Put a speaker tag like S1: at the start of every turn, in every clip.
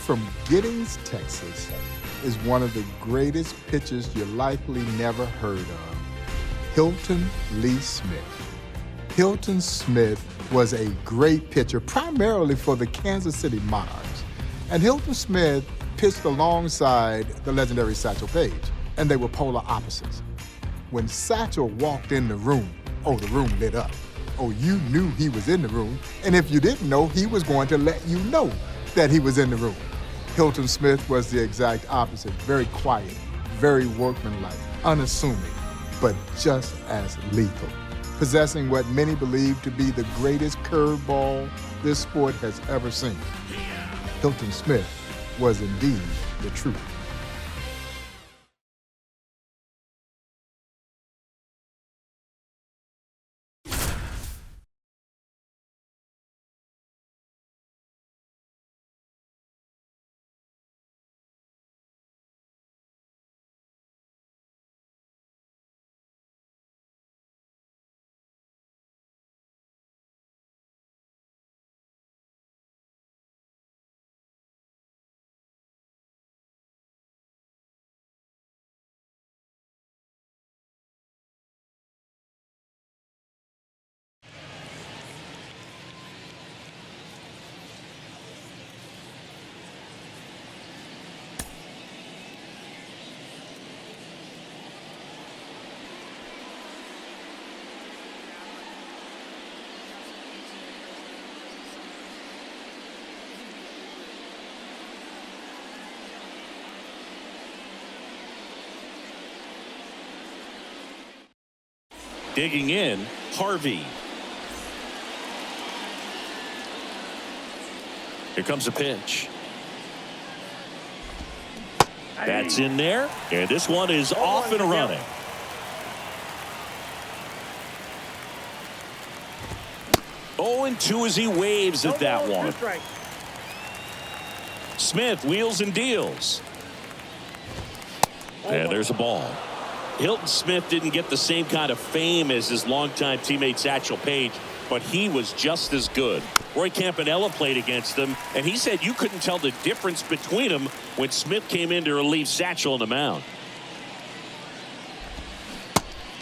S1: from Giddings, Texas, is one of the greatest pitchers you likely never heard of, Hilton Lee Smith. Hilton Smith was a great pitcher, primarily for the Kansas City Monarchs. And Hilton Smith pitched alongside the legendary Satchel Paige, and they were polar opposites. When Satchel walked in the room, the room lit up. You knew he was in the room, and if you didn't know, he was going to let you know that he was in the room. Hilton Smith was the exact opposite, very quiet, very workmanlike, unassuming, but just as lethal, possessing what many believe to be the greatest curveball this sport has ever seen. Hilton Smith was indeed the truth.
S2: Digging in, Harvey. Here comes a pitch. That's in there, and this one is off and running. Oh, and 2 as he waves at that one. Smith wheels and deals. And there's a ball. Hilton Smith didn't get the same kind of fame as his longtime teammate Satchel Paige, but he was just as good. Roy Campanella played against them, and he said you couldn't tell the difference between them when Smith came in to relieve Satchel on the mound.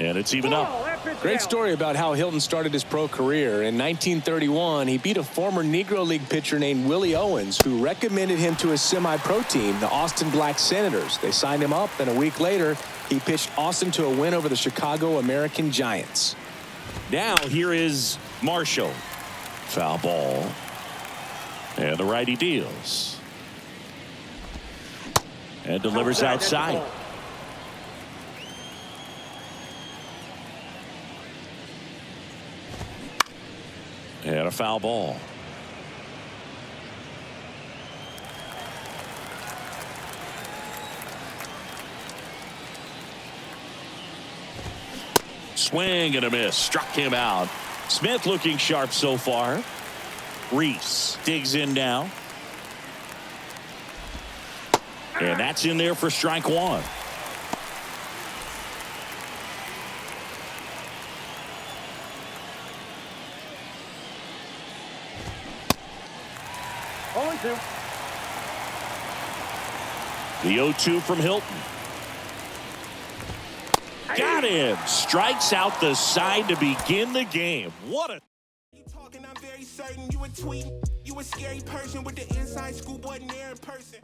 S2: And it's even up.
S3: Great story about how Hilton started his pro career. In 1931, he beat a former Negro League pitcher named Willie Owens, who recommended him to his semi-pro team, the Austin Black Senators. They signed him up, and a week later, he pitched Austin to a win over the Chicago American Giants.
S2: Now here is Marshall. Foul ball. And the righty deals. And delivers outside. And a foul ball. Swing and a miss. Struck him out. Smith looking sharp so far. Reese digs in now. And that's in there for strike one. The 0-2 from Hilton. Got him. Strikes out the side to begin the game. What a...
S4: You talking, I'm very certain you a tweet. You a scary person with the inside scoop, wasn't there in person.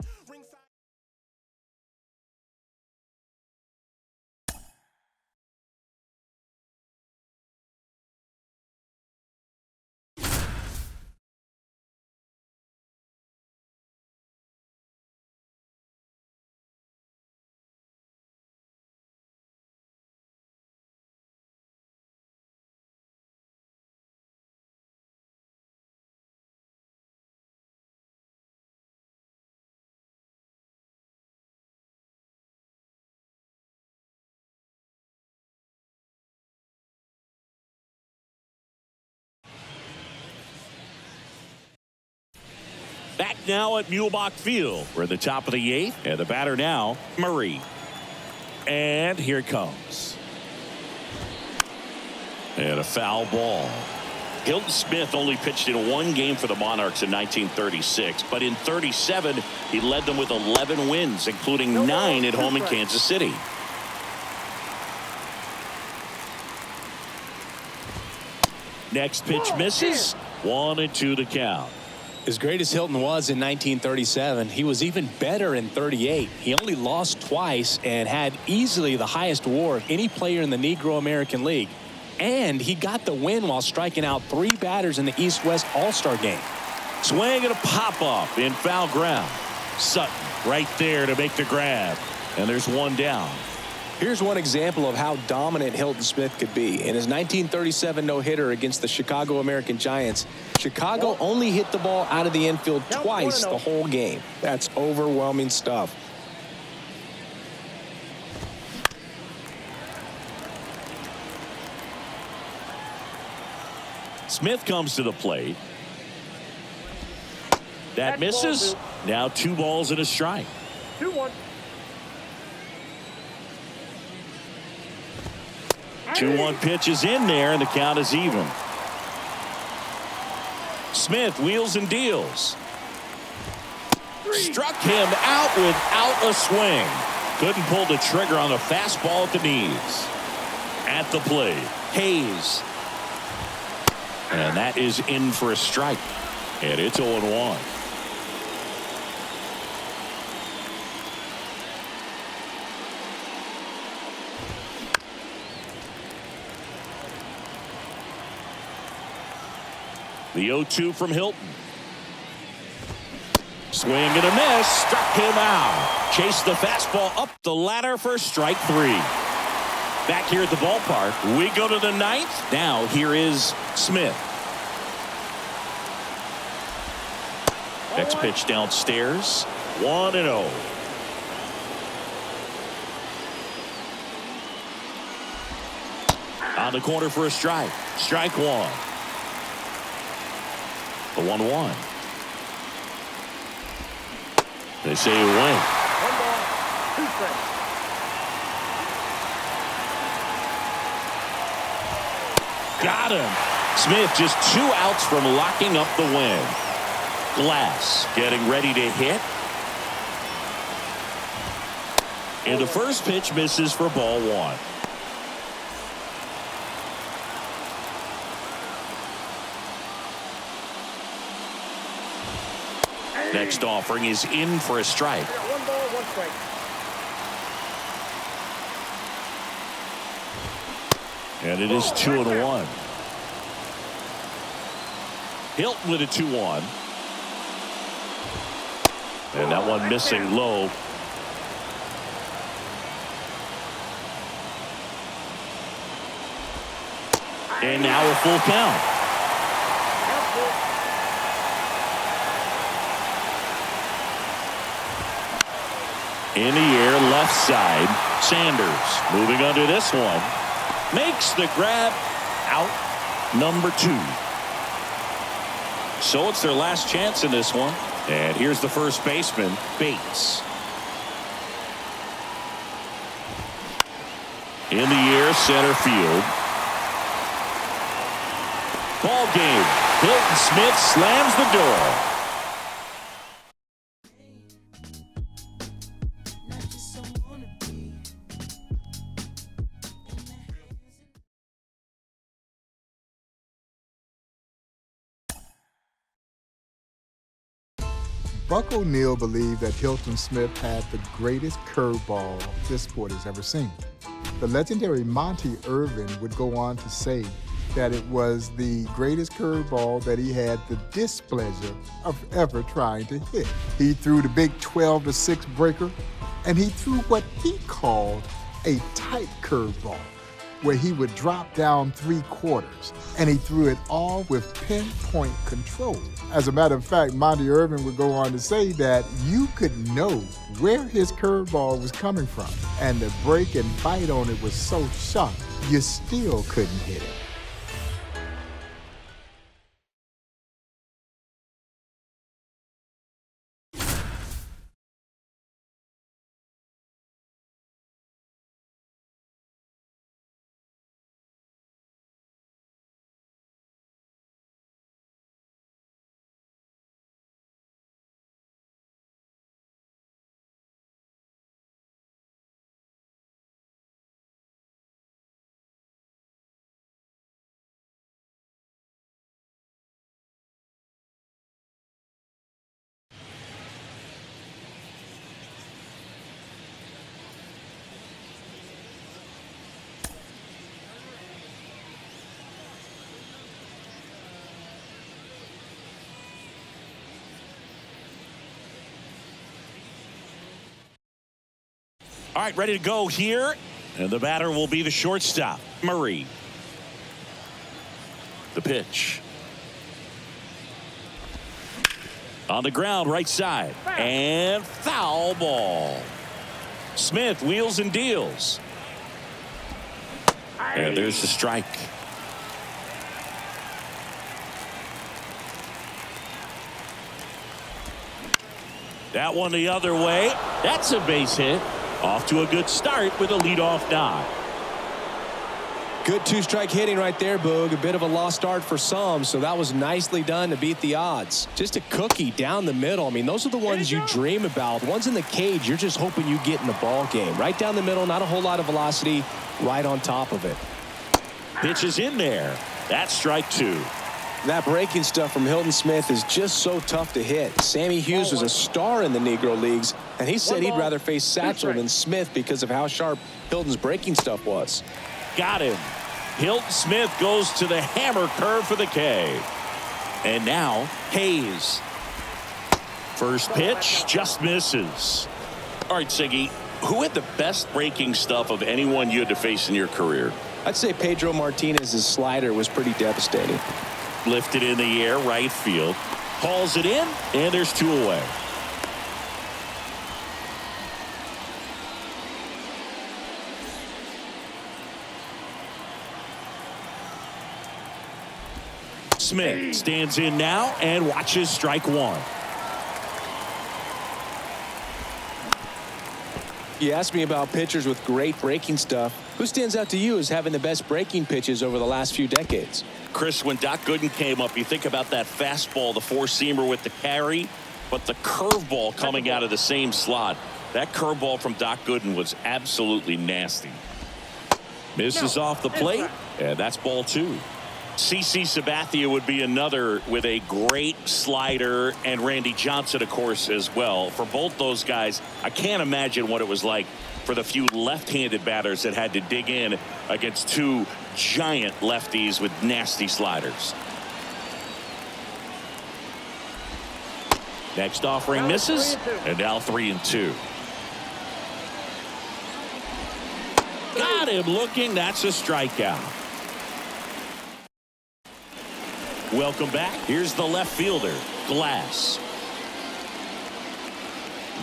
S2: Back now at Muehlebach Field. We're at the top of the 8th. And the batter now, Murray. And here it comes. And a foul ball. Hilton Smith only pitched in one game for the Monarchs in 1936, but in 37 he led them with 11 wins, including 9 at home in Kansas City. Next pitch misses. 1-2 the count.
S3: As great as Hilton was in 1937, he was even better in 38. He only lost twice and had easily the highest WAR of any player in the Negro American League. And he got the win while striking out 3 batters in the East-West All-Star game.
S2: Swing and a pop-up in foul ground. Sutton right there to make the grab. And there's one down.
S3: Here's one example of how dominant Hilton Smith could be. In his 1937 no-hitter against the Chicago American Giants, Chicago only hit the ball out of the infield twice the whole game. That's overwhelming stuff.
S2: Smith comes to the plate. That misses. Now 2 balls and a strike.
S5: 2-1.
S2: 2-1 pitch is in there, and the count is even. Smith wheels and deals. Struck him out without a swing. Couldn't pull the trigger on the fastball at the knees. At the plate, Hayes. And that is in for a strike. And it's 0-1. The 0-2 from Hilton. Swing and a miss. Struck him out. Chased the fastball up the ladder for strike 3. Back here at the ballpark, we go to the 9th. Now here is Smith. Next pitch downstairs. 1-0. On the corner for a strike. Strike 1. The 1-1. They say a win.
S5: 1 ball, 2 strikes.
S2: Got him. Smith just 2 outs from locking up the win. Glass getting ready to hit. And the first pitch misses for ball 1. Next offering is in for a strike.
S5: 1 ball, 1 strike.
S2: And it is 2-1. Hilton with a 2-1. And that one missing low. And now a full count. In the air, left side. Sanders moving under this one. Makes the grab. Out number 2. So it's their last chance in this one. And here's the first baseman, Bates. In the air, center field. Ball game. Hilton Smith slams the door.
S1: Buck O'Neil believed that Hilton Smith had the greatest curveball this sport has ever seen. The legendary Monty Irvin would go on to say that it was the greatest curveball that he had the displeasure of ever trying to hit. He threw the big 12-6 breaker, and he threw what he called a tight curveball, where he would drop down 3/4, and he threw it all with pinpoint control. As a matter of fact, Monty Irvin would go on to say that you could know where his curveball was coming from, and the break and bite on it was so sharp, you still couldn't hit it.
S2: All right, ready to go here. And the batter will be the shortstop, Murray. The pitch. On the ground, right side. And foul ball. Smith wheels and deals. And there's the strike. That one the other way. That's a base hit. Off to a good start with a leadoff knock.
S3: Good two-strike hitting right there, Boog. A bit of a lost start for some, so that was nicely done to beat the odds. Just a cookie down the middle. I mean, those are the ones you dream about. Ones in the cage, you're just hoping you get in the ball game. Right down the middle, not a whole lot of velocity, right on top of it.
S2: Pitch is in there. That's strike two.
S3: That breaking stuff from Hilton Smith is just so tough to hit. Sammy Hughes was a star in the Negro Leagues, and he said he'd rather face Satchel than Smith because of how sharp Hilton's breaking stuff was.
S2: Got him. Hilton Smith goes to the hammer curve for the K. And now Hayes. First pitch just misses. All right, Siggy, who had the best breaking stuff of anyone you had to face in your career?
S3: I'd say Pedro Martinez's slider was pretty devastating.
S2: Lifted in the air, right field. Hauls it in, and there's two away. Smith stands in now and watches strike one.
S3: You asked me about pitchers with great breaking stuff. Who stands out to you as having the best breaking pitches over the last few decades?
S2: Chris, when Doc Gooden came up, you think about that fastball, the four-seamer with the carry, but the curveball coming out of the same slot. That curveball from Doc Gooden was absolutely nasty. Misses off the plate, and that's ball two. CC Sabathia would be another with a great slider, and Randy Johnson, of course, as well. For both those guys, I can't imagine what it was like for the few left-handed batters that had to dig in against two giant lefties with nasty sliders. Next offering misses, and now 3-2. Got him looking. That's a strikeout. Welcome back. Here's the left fielder, Glass.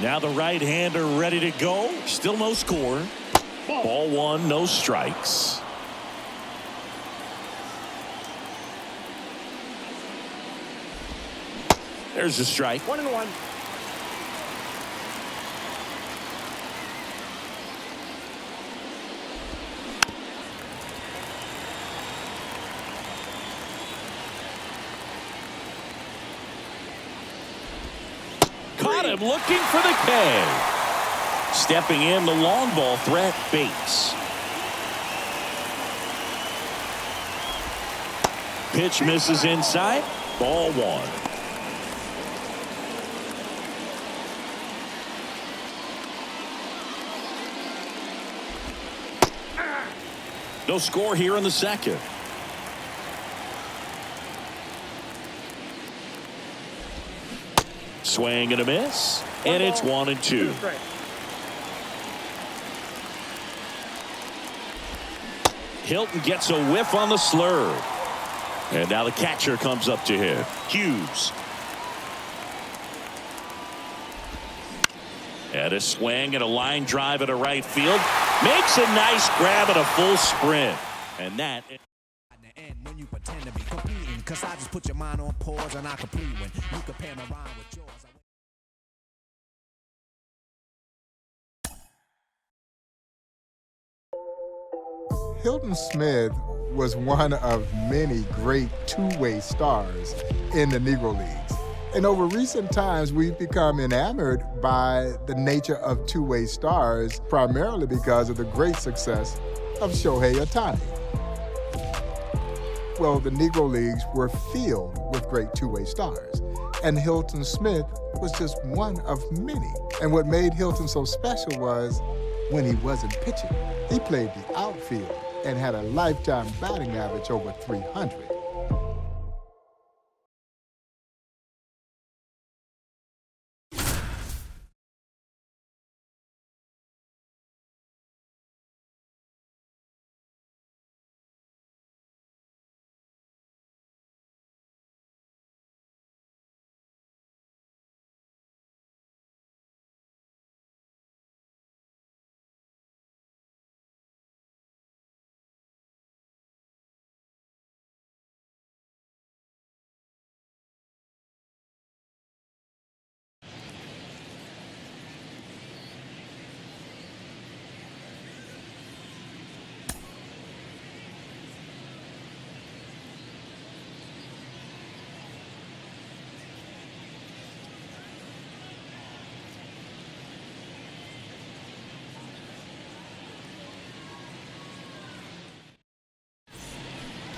S2: Now the right-hander ready to go. Still no score. Ball one, no strikes. There's a strike.
S5: 1-1.
S2: Caught him looking for the K. Stepping in, the long ball threat, Bates. Pitch misses inside. Ball one. No score here in the second. Swing and a miss, and it's 1-2. Hilton gets a whiff on the slurve. And now the catcher comes up to him. Hughes. And a swing and a line drive at a right field. Makes a nice grab at a full sprint. And that...
S6: when you pretend to be competing, 'cause I just put your mind on pause and I complete when you compare my rhyme with yours.
S1: Hilton Smith was one of many great two-way stars in the Negro Leagues. And over recent times, we've become enamored by the nature of two-way stars, primarily because of the great success of Shohei Ohtani. Well, the Negro Leagues were filled with great two-way stars, and Hilton Smith was just one of many. And what made Hilton so special was when he wasn't pitching, he played the outfield and had a lifetime batting average over 300.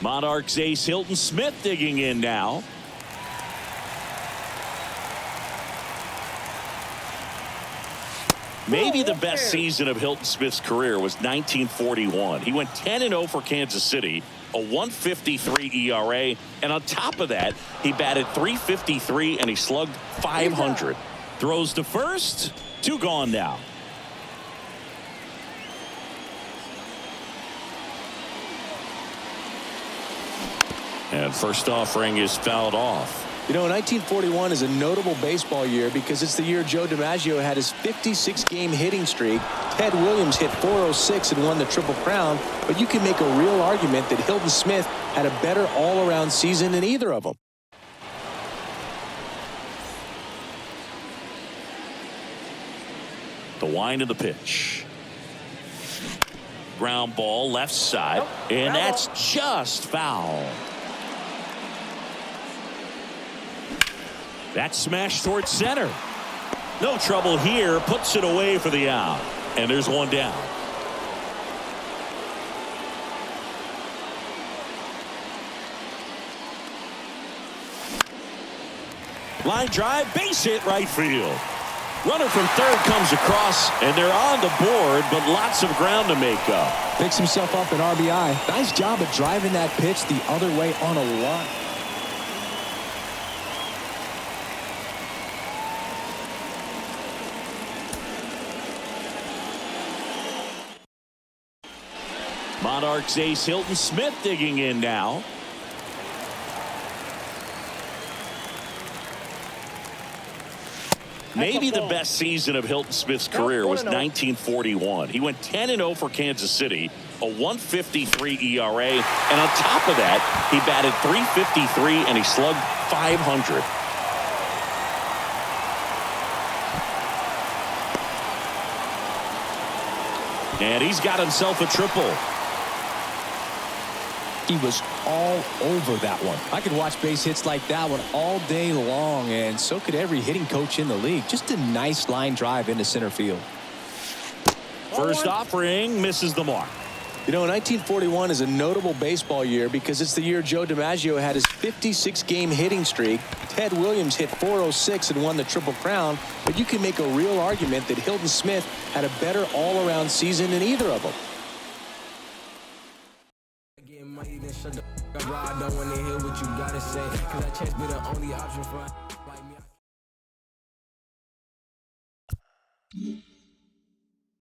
S2: Monarchs ace Hilton Smith digging in now. Maybe the best season of Hilton Smith's career was 1941. He went 10-0 for Kansas City, a 1.53 ERA, and on top of that, he batted .353 and he slugged .500. Throws to first, 2 gone now. And first offering is fouled off.
S3: You know, 1941 is a notable baseball year because it's the year Joe DiMaggio had his 56-game hitting streak. Ted Williams hit .406 and won the Triple Crown, but you can make a real argument that Hilton Smith had a better all-around season than either of them.
S2: The wind of the pitch. Ground ball left side, and that's just foul. That's smashed towards center. No trouble here. Puts it away for the out. And there's one down. Line drive, base hit right field. Runner from third comes across, and they're on the board, but lots of ground to make up.
S3: Picks himself up an RBI. Nice job of driving that pitch the other way on a line.
S2: Monarchs ace Hilton Smith digging in now. Maybe the best season of Hilton Smith's career was 1941. He went 10-0 for Kansas City, a 1.53 ERA, and on top of that, he batted .353 and he slugged .500. And he's got himself a triple.
S3: He was all over that one. I could watch base hits like that one all day long, and so could every hitting coach in the league. Just a nice line drive into center field.
S2: First offering misses the mark.
S3: You know, 1941 is a notable baseball year because it's the year Joe DiMaggio had his 56-game hitting streak. Ted Williams hit .406 and won the Triple Crown, but you can make a real argument that Hilton Smith had a better all-around season than either of them.
S7: I don't want to hear what you gotta say, 'cause that chance be the only option for like me.